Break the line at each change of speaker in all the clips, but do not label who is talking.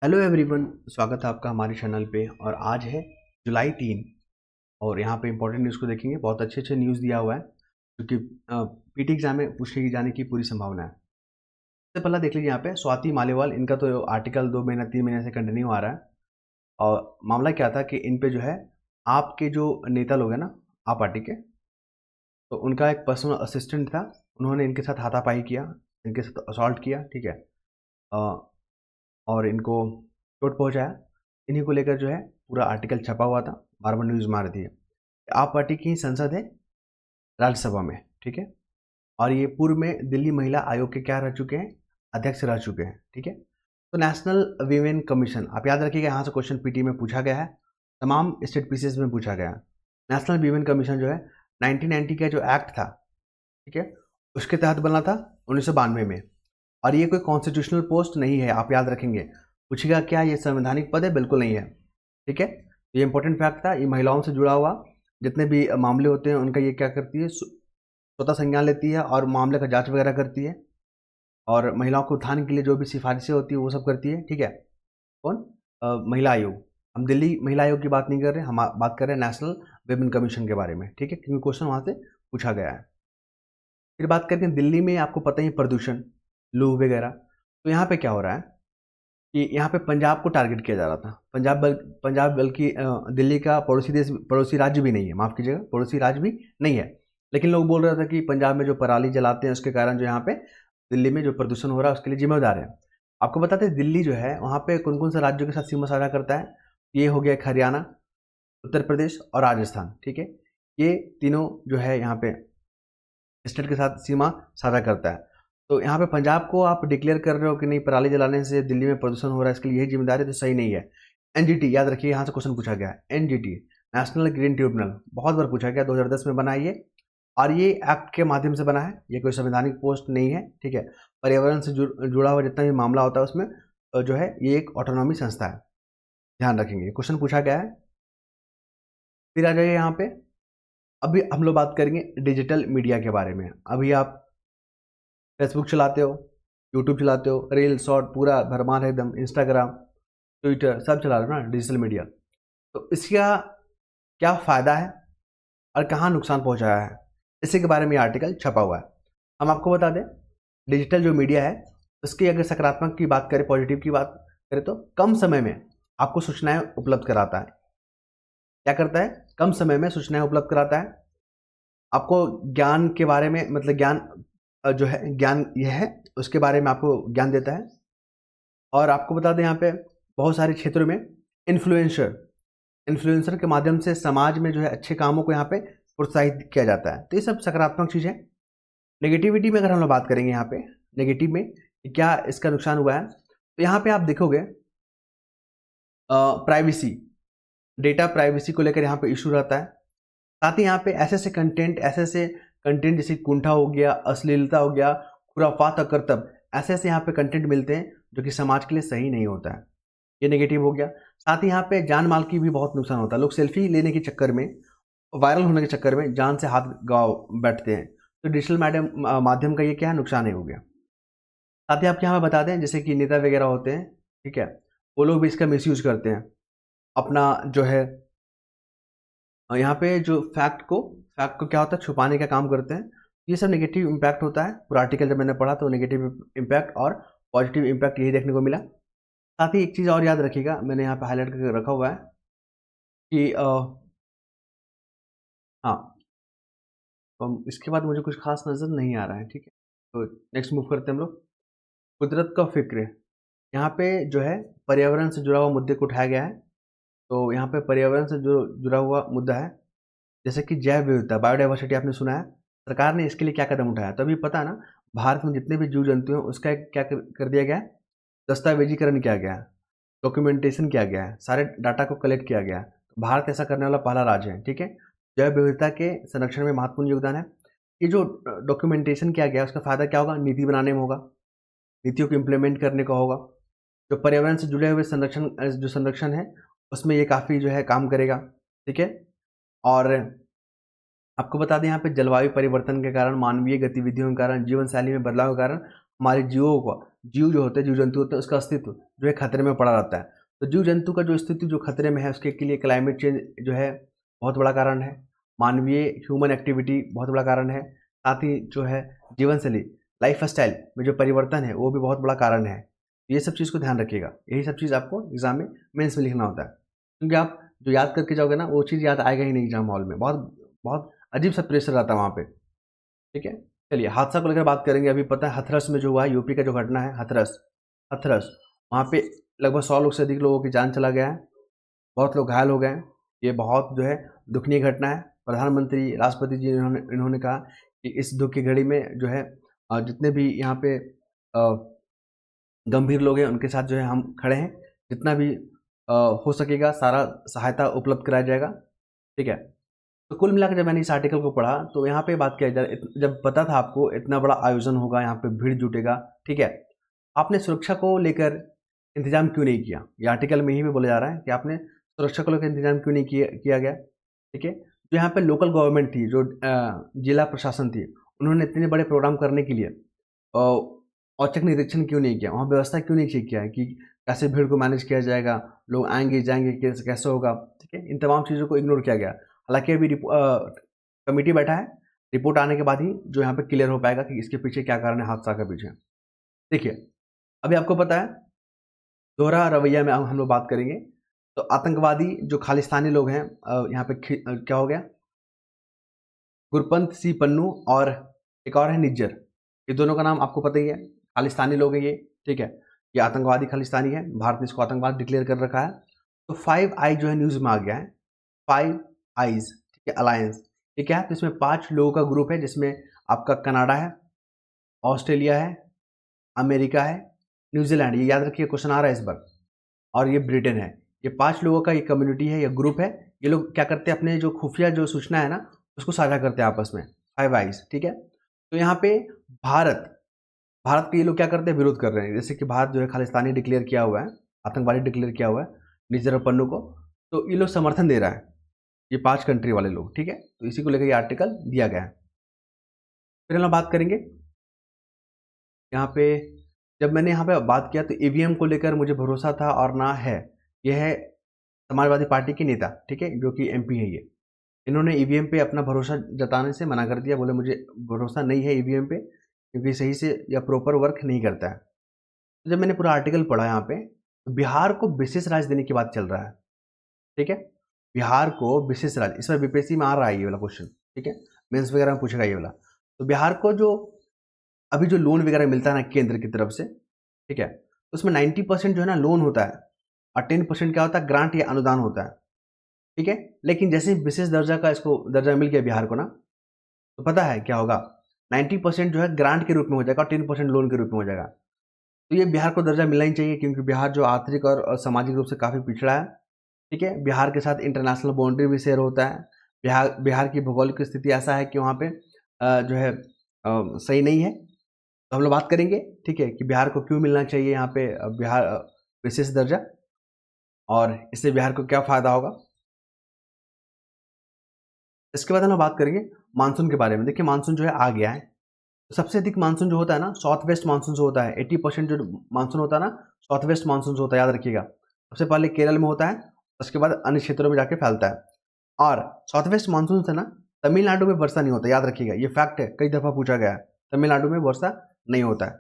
Hello everyone, स्वागत है आपका हमारे चैनल पे। और आज है जुलाई 3 और यहाँ पे इंपॉर्टेंट न्यूज़ को देखेंगे। बहुत अच्छे अच्छे न्यूज़ दिया हुआ है क्योंकि पीटी एग्जाम में पूछे जाने की पूरी संभावना है। सबसे पहला देख लीजिए यहाँ पे स्वाति मालीवाल, इनका तो आर्टिकल 2 महीना 3 महीने से कंटिन्यू आ रहा है। और मामला क्या था कि इन पे जो है आपके जो नेता लोग हैं ना, आप पार्टी के, तो उनका एक पर्सनल असिस्टेंट था। उन्होंने इनके साथ हाथापाई किया, इनके साथ असॉल्ट किया, ठीक है। अ, और इनको चोट पहुंचाया। इन्हीं को लेकर जो है पूरा आर्टिकल छपा हुआ था, बार बार न्यूज़ मार दी है। आप पार्टी की ही संसद है राज्यसभा में, ठीक है। और ये पूर्व में दिल्ली महिला आयोग के क्या रह चुके हैं, अध्यक्ष रह चुके हैं, ठीक है। तो नेशनल वीमेन कमीशन, आप याद रखिएगा, यहाँ से क्वेश्चन पीटी में पूछा गया है, तमाम स्टेट पीसीएस में पूछा गया है। नेशनल वीमेन कमीशन जो है 1990 का जो एक्ट था, ठीक है, उसके तहत बना था 1992 में। और ये कोई कॉन्स्टिट्यूशनल पोस्ट नहीं है, आप याद रखेंगे। पूछेगा क्या ये संवैधानिक पद है, बिल्कुल नहीं है, ठीक है। ये इंपॉर्टेंट फैक्ट था। ये महिलाओं से जुड़ा हुआ जितने भी मामले होते हैं उनका ये क्या करती है, स्वतः संज्ञान लेती है और मामले का जांच वगैरह करती है। और महिलाओं के उत्थान के लिए जो भी सिफारिशें होती है वो सब करती है, ठीक है। कौन? महिला आयोग। हम दिल्ली महिला आयोग की बात नहीं कर रहे, हम बात कर रहे हैं नेशनल वेमेन कमीशन के बारे में, ठीक है, क्योंकि क्वेश्चन वहाँ से पूछा गया है। फिर बात करते हैं दिल्ली में, आपको पता ही है प्रदूषण, लू वगैरह। तो यहाँ पे क्या हो रहा है कि यहाँ पे पंजाब को टारगेट किया जा रहा था। पंजाब बल्कि दिल्ली का पड़ोसी देश, पड़ोसी राज्य भी नहीं है, माफ़ कीजिएगा, पड़ोसी राज्य भी नहीं है। लेकिन लोग बोल रहे थे कि पंजाब में जो पराली जलाते हैं उसके कारण जो यहाँ पे दिल्ली में जो प्रदूषण हो रहा है उसके लिए जिम्मेदार है। आपको बताते हैं दिल्ली जो है वहाँ पे कौन कौन से राज्यों के साथ सीमा साझा करता है। ये हो गया हरियाणा, उत्तर प्रदेश और राजस्थान, ठीक है। ये तीनों जो है यहाँ पे स्टेट के साथ सीमा साझा करता है। तो यहाँ पे पंजाब को आप डिक्लेयर कर रहे हो कि नहीं, पराली जलाने से दिल्ली में प्रदूषण हो रहा है, इसके लिए यही जिम्मेदारी, तो सही नहीं है। एनजीटी याद रखिए, यहाँ से क्वेश्चन पूछा गया है। एनजीटी, नेशनल ग्रीन ट्रिब्यूनल, बहुत बार पूछा गया, 2010 में बना है ये। और ये एक्ट के माध्यम से बना है, ये कोई संवैधानिक पोस्ट नहीं है, ठीक है। पर्यावरण से जुड़ा हुआ जितना भी मामला होता है उसमें जो है ये एक ऑटोनॉमी संस्था है, ध्यान रखेंगे, क्वेश्चन पूछा गया है। फिर आ जाइए यहाँ पे, अभी हम लोग बात करेंगे डिजिटल मीडिया के बारे में। अभी आप फेसबुक चलाते हो, यूट्यूब चलाते हो, रील शॉर्ट पूरा भरमार है एकदम, इंस्टाग्राम, ट्विटर सब चला रहे हो ना, डिजिटल मीडिया। तो इसका क्या फ़ायदा है और कहाँ नुकसान पहुँचाया है, इसी के बारे में ये आर्टिकल छपा हुआ है। हम आपको बता दें, डिजिटल जो मीडिया है उसकी अगर सकारात्मक की बात करें, पॉजिटिव की बात करें, तो कम समय में आपको सूचनाएं उपलब्ध कराता है। क्या करता है? कम समय में सूचनाएं उपलब्ध कराता है। आपको ज्ञान के बारे में, मतलब ज्ञान जो है, ज्ञान यह है, उसके बारे में आपको ज्ञान देता है। और आपको बता दें यहाँ पे बहुत सारे क्षेत्रों में इन्फ्लुएंसर इन्फ्लुएंसर के माध्यम से समाज में जो है अच्छे कामों को यहाँ पे प्रोत्साहित किया जाता है। तो ये सब सकारात्मक चीज़ है। नेगेटिविटी में अगर हम लोग बात करेंगे यहाँ पे, नेगेटिव में क्या इसका नुकसान हुआ है, तो यहाँ पे आप देखोगे प्राइवेसी, डेटा प्राइवेसी को लेकर यहाँ पे इशू रहता है। साथ ही यहाँ पे ऐसे ऐसे कंटेंट जैसे कुंठा हो गया, अश्लीलता हो गया, खुराफात और करतब, ऐसे ऐसे यहाँ पे कंटेंट मिलते हैं जो कि समाज के लिए सही नहीं होता है। ये नेगेटिव हो गया। साथ ही यहाँ पे जान माल की भी बहुत नुकसान होता है। लोग सेल्फी लेने के चक्कर में, वायरल होने के चक्कर में जान से हाथ गवा बैठते हैं। तो डिजिटल माध्यम का ये क्या है, नुकसान ही हो गया। साथ ही आपके यहाँ पे बता दें, जैसे कि नेता वगैरह होते हैं, ठीक है, वो लोग भी इसका मिसयूज करते हैं अपना जो है, यहाँ पे जो फैक्ट को क्या होता है, छुपाने का काम करते हैं। ये सब नेगेटिव इम्पैक्ट होता है। पूरा आर्टिकल जब मैंने पढ़ा तो नेगेटिव इम्पैक्ट और पॉजिटिव इम्पैक्ट यही देखने को मिला। साथ ही एक चीज़ और याद रखिएगा, मैंने यहाँ पे हाईलाइट करके रखा हुआ है कि हाँ, इसके बाद मुझे कुछ खास नज़र नहीं आ रहा है, ठीक है। तो नेक्स्ट मूव करते हैं हम लोग। कुदरत का फिक्र, यहाँ पे जो है पर्यावरण से जुड़ा हुआ मुद्दे को उठाया गया है। तो यहाँ पे पर्यावरण से जो जुड़ा हुआ मुद्दा है, जैसे कि जैव विविधता, बायोडाइवर्सिटी, आपने सुना है। सरकार ने इसके लिए क्या कदम उठाया, तो अभी पता है ना, भारत में जितने भी जीव जंतु हैं उसका एक क्या कर दिया गया है, दस्तावेजीकरण किया गया है, डॉक्यूमेंटेशन किया गया है, सारे डाटा को कलेक्ट किया गया है। तो भारत ऐसा करने वाला पहला राज्य है, ठीक है। जैव विविधता के संरक्षण में महत्वपूर्ण योगदान है। ये जो डॉक्यूमेंटेशन किया गया उसका फ़ायदा क्या होगा, नीति बनाने में होगा, नीतियों को इम्प्लीमेंट करने का होगा। जो पर्यावरण से जुड़े हुए जो संरक्षण है उसमें ये काफ़ी जो है काम करेगा, ठीक है। और आपको बता दें, यहाँ पे जलवायु परिवर्तन के कारण, मानवीय गतिविधियों के कारण, जीवन शैली में बदलाव के कारण हमारे जीवों को जीव जो होते हैं, जीव जंतु होते हैं, उसका अस्तित्व जो है खतरे में पड़ा रहता है। तो जीव जंतु का जो अस्तित्व जो खतरे में है, उसके लिए क्लाइमेट चेंज जो है बहुत बड़ा कारण है। मानवीय ह्यूमन एक्टिविटी बहुत बड़ा कारण है। साथ ही जो है जीवन शैली, लाइफ स्टाइल में जो परिवर्तन है वो भी बहुत बड़ा कारण है। ये सब चीज़ को ध्यान रखिएगा। यही सब चीज़ आपको एग्जाम में मेंस में लिखना होता है, क्योंकि आप जो याद करके जाओगे ना वो चीज़ याद आएगा ही नहीं एग्जाम हॉल में। बहुत बहुत अजीब सा प्रेशर रहता है वहाँ पे। ठीक है, चलिए हादसा को लेकर बात करेंगे। अभी पता है हाथरस में जो हुआ है, यूपी का जो घटना है हाथरस, हाथरस वहाँ पे लगभग 100 लोग से अधिक लोगों की जान चला गया है, बहुत लोग घायल हो गए हैं। ये बहुत जो है दुखनीय घटना है। प्रधानमंत्री, राष्ट्रपति जी इन्होंने कहा कि इस दुख की घड़ी में जो है जितने भी यहाँ पे गंभीर लोग हैं उनके साथ जो है हम खड़े हैं। जितना भी हो सकेगा सारा सहायता उपलब्ध कराया जाएगा। ठीक है, तो कुल मिलाकर जब मैंने इस आर्टिकल को पढ़ा तो यहाँ पे बात किया जाए, जब पता था आपको इतना बड़ा आयोजन होगा, यहाँ पे भीड़ जुटेगा, ठीक है, आपने सुरक्षा को लेकर इंतजाम क्यों नहीं किया? ये आर्टिकल में ही में बोला जा रहा है कि आपने सुरक्षा को लेकर इंतजाम क्यों नहीं किया गया। ठीक है, जो यहाँ पे लोकल गवर्नमेंट थी, जो जिला प्रशासन थी, उन्होंने इतने बड़े प्रोग्राम करने के लिए औचक निरीक्षण क्यों नहीं किया? वहाँ व्यवस्था क्यों नहीं चेक किया है कि कैसे भीड़ को मैनेज किया जाएगा, लोग आएंगे जाएंगे कैसे होगा? ठीक है, इन तमाम चीज़ों को इग्नोर किया गया। हालांकि अभी कमेटी बैठा है, रिपोर्ट आने के बाद ही जो यहाँ पे क्लियर हो पाएगा कि इसके पीछे क्या कारण है हादसा के पीछे। देखिए, अभी आपको पता है दोहरा रवैया में हम लोग बात करेंगे तो आतंकवादी जो खालिस्तानी लोग हैं, यहाँ पे क्या हो गया, गुरपंत सिंह पन्नू और एक और है निज्जर, ये दोनों का नाम आपको पता ही है, खालिस्तानी लोग हैं ये। ठीक है, ये आतंकवादी खालिस्तानी है, भारत ने इसको आतंकवाद डिक्लेयर कर रखा है। तो 5 आई जो है न्यूज़ में आ गया है, 5 आइज, ठीक है, अलायंस। ये क्या है? तो इसमें 5 लोगों का ग्रुप है, जिसमें आपका कनाडा है, ऑस्ट्रेलिया है, अमेरिका है, न्यूजीलैंड, ये याद रखिए क्वेश्चन आ रहा है इस बार, और ये ब्रिटेन है। ये 5 लोगों का ये कम्युनिटी है, ये ग्रुप है। ये लोग क्या करते हैं, अपने जो खुफिया जो सूचना है ना उसको साझा करते हैं आपस में, 5 आइज। ठीक है, तो यहाँ पे भारत के ये लोग क्या करते हैं, विरोध कर रहे हैं। जैसे कि भारत जो है खालिस्तानी डिक्लेयर किया हुआ है, आतंकवादी डिक्लेयर किया हुआ है निज्जर और पन्नू को, तो ये लोग समर्थन दे रहा है, ये 5 कंट्री वाले लोग। ठीक है, तो इसी को लेकर ये आर्टिकल दिया गया है। फिर हम बात करेंगे यहाँ पे, जब मैंने यहाँ पे बात किया तो ईवीएम को लेकर मुझे भरोसा था और ना है। यह है समाजवादी पार्टी के नेता, ठीक है, जो कि एमपी है ये। इन्होंने ईवीएम पे अपना भरोसा जताने से मना कर दिया, बोले मुझे भरोसा नहीं है ईवीएम पे, क्योंकि सही से या प्रॉपर वर्क नहीं करता है। तो जब मैंने पूरा आर्टिकल पढ़ा यहाँ पे, तो बिहार को विशेष राज्य देने की बात चल रहा है। ठीक है, बिहार को विशेष राज्य, इस बार बीपीएससी में आ रहा है ये वाला क्वेश्चन। ठीक है, मेंस वगैरह में पूछेगा ये वाला। तो बिहार को जो अभी जो लोन वगैरह मिलता है ना केंद्र की तरफ से, ठीक है, तो उसमें 90% जो है ना लोन होता है, और 10% क्या होता है, ग्रांट या अनुदान होता है। ठीक है, लेकिन जैसे विशेष दर्जा का इसको दर्जा मिल गया बिहार को ना, तो पता है क्या होगा, 90% जो है ग्रांट के रूप में हो जाएगा और 10% लोन के रूप में हो जाएगा। तो ये बिहार को दर्जा मिलना ही चाहिए, क्योंकि बिहार जो आर्थिक और सामाजिक रूप से काफ़ी पिछड़ा है। ठीक है, बिहार के साथ इंटरनेशनल बाउंड्री भी शेयर होता है। बिहार की भौगोलिक स्थिति ऐसा है कि वहाँ पे जो है सही नहीं है। तो हम लोग बात करेंगे, ठीक है, कि बिहार को क्यों मिलना चाहिए यहाँ पे बिहार विशेष दर्जा, और इससे बिहार को क्या फ़ायदा होगा। इसके बाद हम लोग बात करेंगे मानसून के बारे में। देखिए मानसून जो है आ गया है। तो सबसे अधिक मानसून जो होता है ना, साउथ वेस्ट मानसून जो होता है, 80% जो मानसून होता है ना, साउथ वेस्ट मानसून होता है, याद रखिएगा। सबसे पहले केरल में होता है, उसके बाद अन्य क्षेत्रों में जाके फैलता है। और साउथ वेस्ट मानसून से ना तमिलनाडु में वर्षा नहीं होता, याद रखिएगा, ये फैक्ट है, कई दफ़ा पूछा गया है, तमिलनाडु में वर्षा नहीं होता है।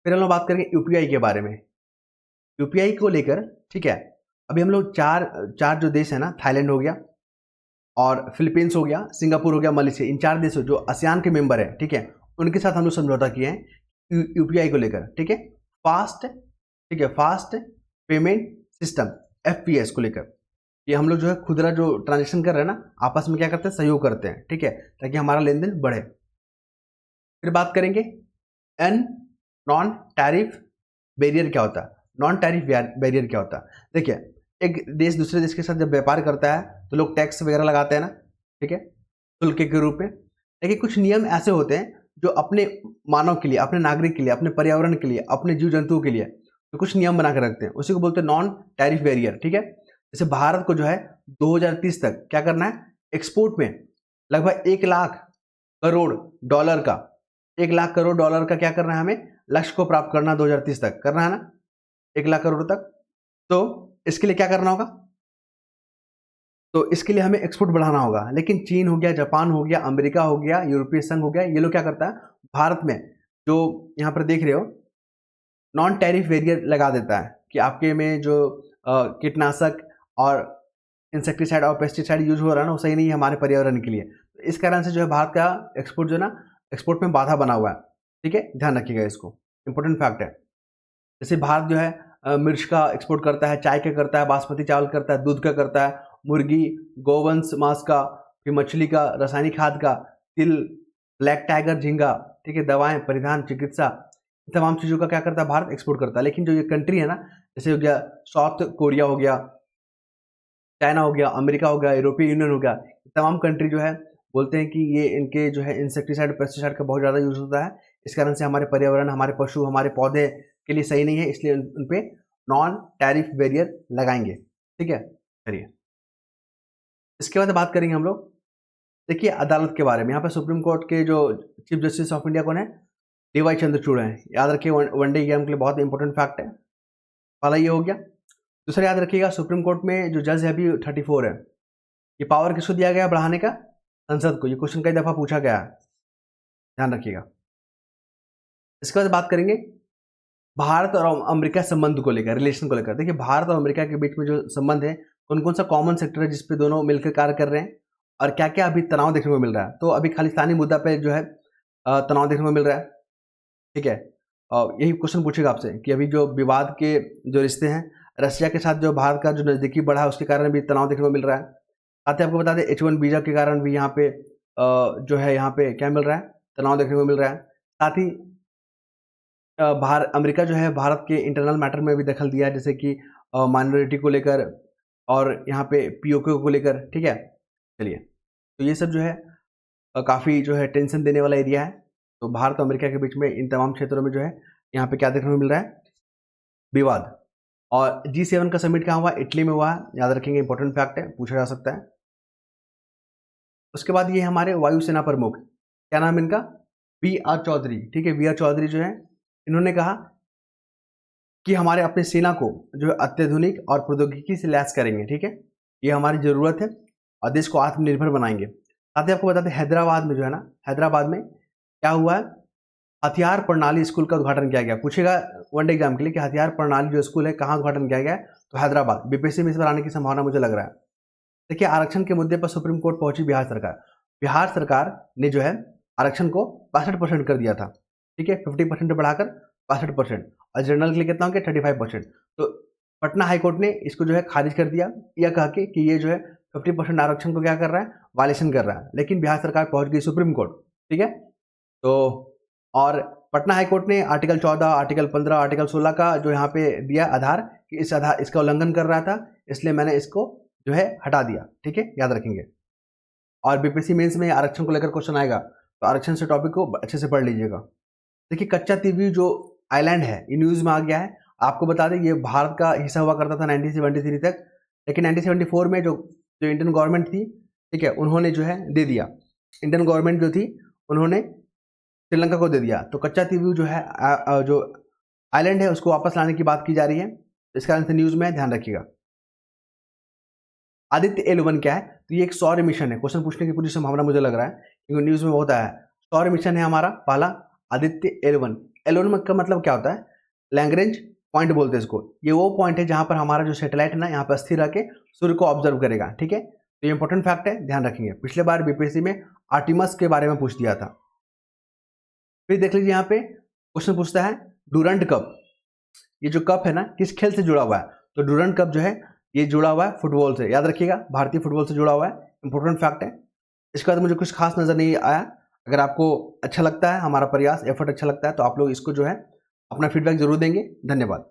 फिर हम लोग बात करेंगे यूपीआई के बारे में। यूपीआई को लेकर, ठीक है, अभी हम लोग चार जो देश है ना, थाईलैंड हो गया और फिलीपींस हो गया, सिंगापुर हो गया, मलेशिया, इन 4 देशों जो आसियान के मेंबर है, ठीक है, उनके साथ हम लोग समझौता किए हैं यूपीआई को लेकर। ठीक है, फास्ट पेमेंट सिस्टम, एफपीएस को लेकर। ये हम लोग जो है खुदरा जो ट्रांजेक्शन कर रहे हैं ना, आपस में क्या करते हैं, सहयोग करते हैं। ठीक है, ताकि हमारा लेन देन बढ़े। फिर बात करेंगे एन नॉन टैरिफ बैरियर क्या होता है। नॉन टैरिफ बैरियर क्या होता है? देखिए, एक देश दूसरे देश के साथ जब व्यापार करता है तो लोग टैक्स वगैरह लगाते हैं ना, ठीक है, शुल्क के रूप में। लेकिन कुछ नियम ऐसे होते हैं जो अपने मानव के लिए, अपने नागरिक के लिए, अपने पर्यावरण के लिए, अपने जीव जंतुओं के लिए तो कुछ नियम बना कर रखते हैं, उसी को बोलते हैं नॉन टैरिफ बैरियर। ठीक है, जैसे भारत को जो है 2030 तक क्या करना है, एक्सपोर्ट में लगभग $1 लाख करोड़ का, $1 लाख करोड़ का क्या करना है हमें, लक्ष्य को प्राप्त करना 2030 तक, करना है ना 1 लाख करोड़ तक। तो इसके लिए क्या करना होगा? तो इसके लिए हमें एक्सपोर्ट बढ़ाना होगा। लेकिन चीन हो गया, जापान हो गया, अमेरिका हो गया, यूरोपीय संघ हो गया, ये लोग क्या करता है भारत में, जो यहाँ पर देख रहे हो नॉन टैरिफ बैरियर लगा देता है कि आपके में जो कीटनाशक और इंसेक्टिसाइड और पेस्टिसाइड यूज हो रहा है ना, वो सही नहीं है हमारे पर्यावरण के लिए। तो इस कारण से जो है भारत का एक्सपोर्ट जो है ना, एक्सपोर्ट में बाधा बना हुआ है। ठीक है, ध्यान रखिएगा इसको, इंपॉर्टेंट फैक्ट है। जैसे भारत जो है मिर्च का एक्सपोर्ट करता है, चाय का करता है, बासमती चावल करता है, दूध का करता है, मुर्गी, गोवंश मांस का, फिर मछली का, रासायनिक खाद का, तिल, ब्लैक टाइगर झींगा, ठीक है, दवाएं, परिधान, चिकित्सा, तमाम चीज़ों का क्या करता है भारत एक्सपोर्ट करता है। लेकिन जो ये कंट्री है ना, जैसे हो गया साउथ कोरिया हो गया, चाइना हो गया, अमेरिका हो गया, यूरोपीय यूनियन हो गया, तमाम कंट्री जो है बोलते हैं कि ये इनके जो है इंसेक्टिसाइड पेस्टिसाइड का बहुत ज़्यादा यूज होता है। इस कारण से हमारे पर्यावरण, हमारे पशु, हमारे पौधे के लिए सही नहीं है, इसलिए उन पे नॉन टैरिफ बैरियर लगाएंगे। ठीक है, चलिए इसके बाद बात करेंगे हम लोग। देखिए अदालत के बारे में, यहाँ पे सुप्रीम कोर्ट के जो चीफ जस्टिस ऑफ इंडिया कौन है? डीवाई चंद्रचूड़ हैं। याद रखिए, वनडे एग्जाम के लिए बहुत इंपॉर्टेंट फैक्ट है। पहला ये हो गया। दूसरा याद रखिएगा, सुप्रीम कोर्ट में जो जज है अभी 34 है। ये पावर किसको दिया गया बढ़ाने का? संसद को। ये क्वेश्चन कई दफा पूछा गया है, ध्यान रखिएगा। इसके बाद बात करेंगे भारत और अमेरिका संबंध को लेकर, रिलेशन को लेकर। देखिए भारत और अमेरिका के बीच में जो संबंध है, कौन कौन सा कॉमन सेक्टर है जिसपे दोनों मिलकर कार्य कर रहे हैं, और क्या क्या अभी तनाव देखने को मिल रहा है। तो अभी खालिस्तानी मुद्दा पे जो है तनाव देखने को मिल रहा है। ठीक है, यही क्वेश्चन पूछेगा आपसे कि अभी जो विवाद के जो रिश्ते हैं, रशिया के साथ जो भारत का जो नज़दीकी बढ़ा है, उसके कारण भी तनाव देखने को मिल रहा है। साथ ही आपको बता दें H1 वीज़ा के कारण भी यहाँ पे जो है यहाँ पे क्या मिल रहा है, तनाव देखने को मिल रहा है। साथ ही अमेरिका जो है भारत के इंटरनल मैटर में भी दखल दिया है, जैसे कि माइनॉरिटी को लेकर और यहाँ पे पीओके को लेकर। ठीक है, चलिए तो ये सब जो है काफ़ी जो है टेंशन देने वाला एरिया है। तो भारत और अमेरिका के बीच में इन तमाम क्षेत्रों में जो है यहाँ पे क्या देखने को मिल रहा है, विवाद। और G7 का समिट कहाँ हुआ? इटली में हुआ है, याद रखेंगे, इंपॉर्टेंट फैक्ट है, पूछा जा सकता है। उसके बाद ये हमारे वायुसेना प्रमुख, क्या नाम इनका? VR चौधरी। ठीक है, VR चौधरी जो है, इन्होंने कहा कि हमारे अपने सेना को जो है अत्याधुनिक और प्रौद्योगिकी से लैस करेंगे। ठीक है, ये हमारी ज़रूरत है और देश को आत्मनिर्भर बनाएंगे। साथ ही आपको बताते हैं हैदराबाद में जो है ना, हैदराबाद में क्या हुआ है, हथियार प्रणाली स्कूल का उद्घाटन किया गया। पूछेगा वनडे एग्जाम के लिए कि हथियार प्रणाली जो स्कूल है कहाँ उद्घाटन किया गया है, तो हैदराबाद। बीपीएससी में इस बार आने की संभावना मुझे लग रहा है। देखिए आरक्षण के मुद्दे पर सुप्रीम कोर्ट पहुंची बिहार सरकार। बिहार सरकार ने जो है आरक्षण को 65% कर दिया था। ठीक है, 50% बढ़ाकर 65%, और जनरल के लिए कितना हो गया? 35%। तो पटना हाईकोर्ट ने इसको जो है खारिज कर दिया, यह कह के कि ये जो है 50% आरक्षण को क्या कर रहा है, वायलेशन कर रहा है। लेकिन बिहार सरकार पहुंच गई सुप्रीम कोर्ट। ठीक है, तो और पटना हाईकोर्ट ने आर्टिकल 14, आर्टिकल 15, आर्टिकल 16 का जो यहाँ पे दिया आधार कि इस आधार इसका उल्लंघन कर रहा था, इसलिए मैंने इसको जो है हटा दिया। ठीक है, याद रखेंगे। और बीपीएससी मेंस में आरक्षण को लेकर क्वेश्चन आएगा, तो आरक्षण से टॉपिक को अच्छे से पढ़ लीजिएगा। देखिए कच्चा तीवी जो आइलैंड है, ये न्यूज़ में आ गया है। आपको बता दें ये भारत का हिस्सा हुआ करता था 1973 तक, लेकिन 1974 में जो इंडियन गवर्नमेंट थी, ठीक है, उन्होंने जो है दे दिया। इंडियन गवर्नमेंट जो थी उन्होंने श्रीलंका को दे दिया। तो कच्चा तीवी जो है जो आइलैंड है उसको वापस लाने की बात की जा रही है। इस कारण से न्यूज़ में ध्यान रखिएगा। आदित्य L1 क्या है? तो ये एक सौर मिशन है। क्वेश्चन पूछने की पूरी संभावना मुझे लग रहा है क्योंकि न्यूज़ में बहुत आया है। सौर मिशन है हमारा पहला, आदित्य L1। L1 का मतलब क्या होता है? लैग्रेंज पॉइंट बोलते हैं इसको। ये वो पॉइंट है जहां पर हमारा जो सैटेलाइट है ना, यहाँ पर स्थिर रह के सूर्य को ऑब्जर्व करेगा। ठीक है, तो ये इंपॉर्टेंट फैक्ट है, ध्यान रखेंगे। पिछले बार बीपीएससी में आर्टिमस के बारे में पूछ दिया था। फिर देख लीजिए यहाँ पे क्वेश्चन पूछता है डूरंट कप। ये जो कप है ना, किस खेल से जुड़ा हुआ है? तो डूरंट कप जो है ये जुड़ा हुआ है फुटबॉल से। याद रखिएगा, भारतीय फुटबॉल से जुड़ा हुआ है, इंपॉर्टेंट फैक्ट है। इसके बाद मुझे कुछ खास नजर नहीं आया। अगर आपको अच्छा लगता है हमारा प्रयास, एफर्ट अच्छा लगता है, तो आप लोग इसको जो है अपना फीडबैक जरूर देंगे। धन्यवाद।